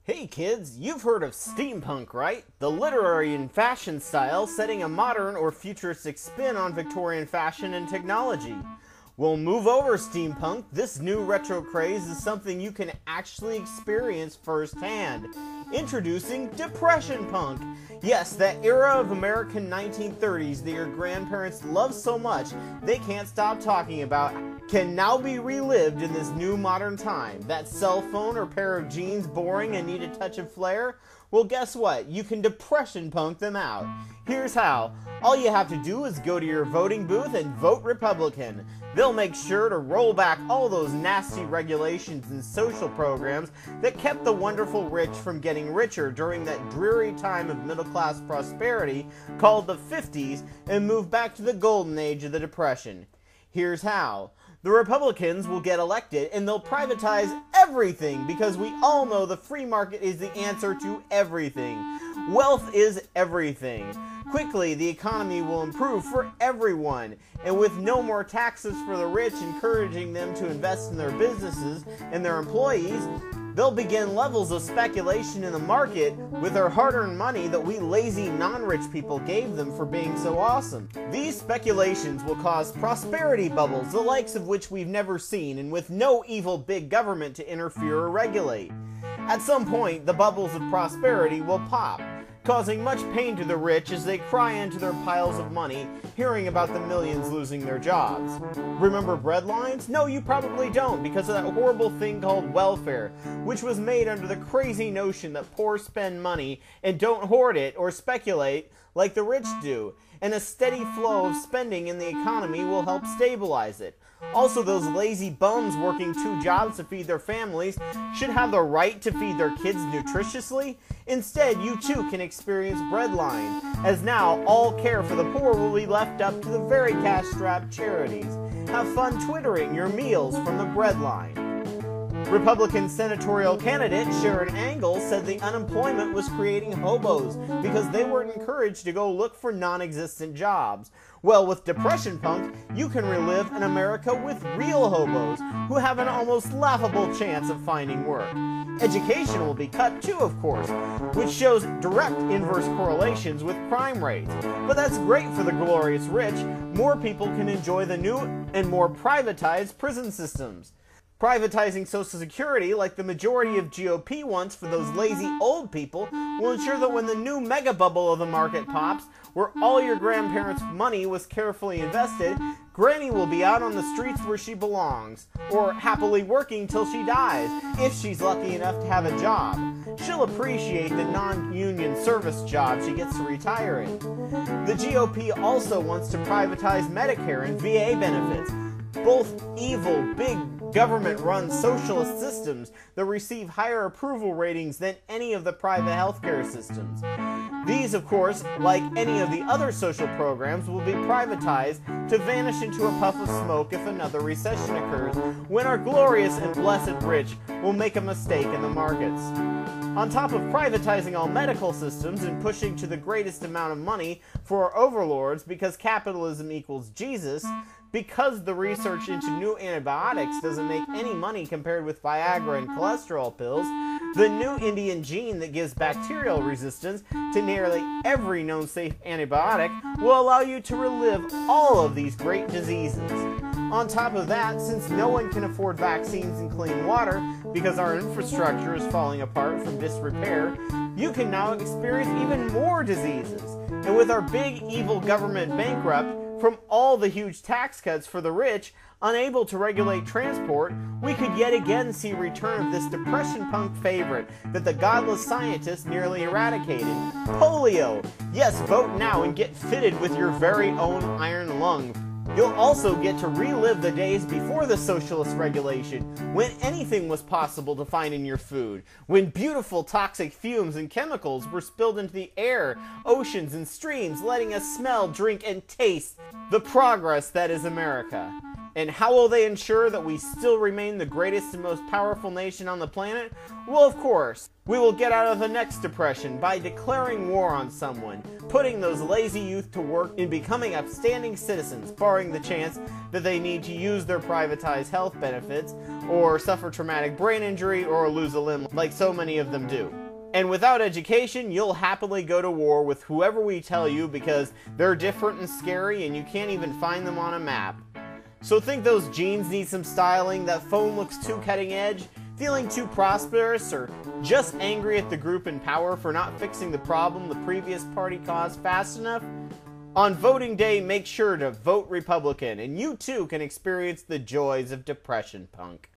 Hey kids, you've heard of steampunk, right? The literary and fashion style setting a modern or futuristic spin on Victorian fashion and technology. Well, move over, steampunk. This new retro craze is something you can actually experience firsthand. Introducing Depression Punk. Yes, that era of American 1930s that your grandparents loved so much they can't stop talking about can now be relived in this new modern time. That cell phone or pair of jeans boring and need a touch of flair? Well, guess what? You can depression punk them out. Here's how. All you have to do is go to your voting booth and vote Republican. They'll make sure to roll back all those nasty regulations and social programs that kept the wonderful rich from getting richer during that dreary time of middle-class prosperity called the 50s and move back to the golden age of the Depression. Here's how. The Republicans will get elected and they'll privatize everything because we all know the free market is the answer to everything. Wealth is everything. Quickly, the economy will improve for everyone, and with no more taxes for the rich encouraging them to invest in their businesses and their employees, they'll begin levels of speculation in the market with their hard-earned money that we lazy non-rich people gave them for being so awesome. These speculations will cause prosperity bubbles, the likes of which we've never seen, and with no evil big government to interfere or regulate. At some point, the bubbles of prosperity will pop, causing much pain to the rich as they cry into their piles of money, hearing about the millions losing their jobs. Remember breadlines? No, you probably don't, because of that horrible thing called welfare, which was made under the crazy notion that poor spend money and don't hoard it or speculate like the rich do, and a steady flow of spending in the economy will help stabilize it. Also, those lazy bums working 2 jobs to feed their families should have the right to feed their kids nutritiously. Instead, you too can experience breadline, as now all care for the poor will be left up to the very cash-strapped charities. Have fun twittering your meals from the breadline. Republican senatorial candidate Sharon Angle said the unemployment was creating hobos because they weren't encouraged to go look for non-existent jobs. Well, with Depression Punk, you can relive an America with real hobos who have an almost laughable chance of finding work. Education will be cut too, of course, which shows direct inverse correlations with crime rates. But that's great for the glorious rich. More people can enjoy the new and more privatized prison systems. Privatizing Social Security, like the majority of GOP wants for those lazy old people, will ensure that when the new mega bubble of the market pops, where all your grandparents' money was carefully invested, Granny will be out on the streets where she belongs, or happily working till she dies, if she's lucky enough to have a job. She'll appreciate the non-union service job she gets to retire in. The GOP also wants to privatize Medicare and VA benefits, both evil, big, government-run socialist systems that receive higher approval ratings than any of the private healthcare systems. These, of course, like any of the other social programs, will be privatized to vanish into a puff of smoke if another recession occurs, when our glorious and blessed rich will make a mistake in the markets. On top of privatizing all medical systems and pushing to the greatest amount of money for our overlords because capitalism equals Jesus, because the research into new antibiotics doesn't make any money compared with Viagra and cholesterol pills, the new Indian gene that gives bacterial resistance to nearly every known safe antibiotic will allow you to relive all of these great diseases. On top of that, since no one can afford vaccines and clean water because our infrastructure is falling apart from disrepair, you can now experience even more diseases. And with our big evil government bankrupt, from all the huge tax cuts for the rich, unable to regulate transport, we could yet again see return of this Depression Punk favorite that the godless scientists nearly eradicated. Polio! Yes, vote now and get fitted with your very own iron lung. You'll also get to relive the days before the socialist regulation, when anything was possible to find in your food, when beautiful toxic fumes and chemicals were spilled into the air, oceans, and streams, letting us smell, drink, and taste the progress that is America. And how will they ensure that we still remain the greatest and most powerful nation on the planet? Well, of course, we will get out of the next depression by declaring war on someone, putting those lazy youth to work in becoming upstanding citizens, barring the chance that they need to use their privatized health benefits, or suffer traumatic brain injury, or lose a limb like so many of them do. And without education, you'll happily go to war with whoever we tell you because they're different and scary and you can't even find them on a map. So think those jeans need some styling, that phone looks too cutting edge, feeling too prosperous, or just angry at the group in power for not fixing the problem the previous party caused fast enough? On voting day, make sure to vote Republican, and you too can experience the joys of Depression Punk.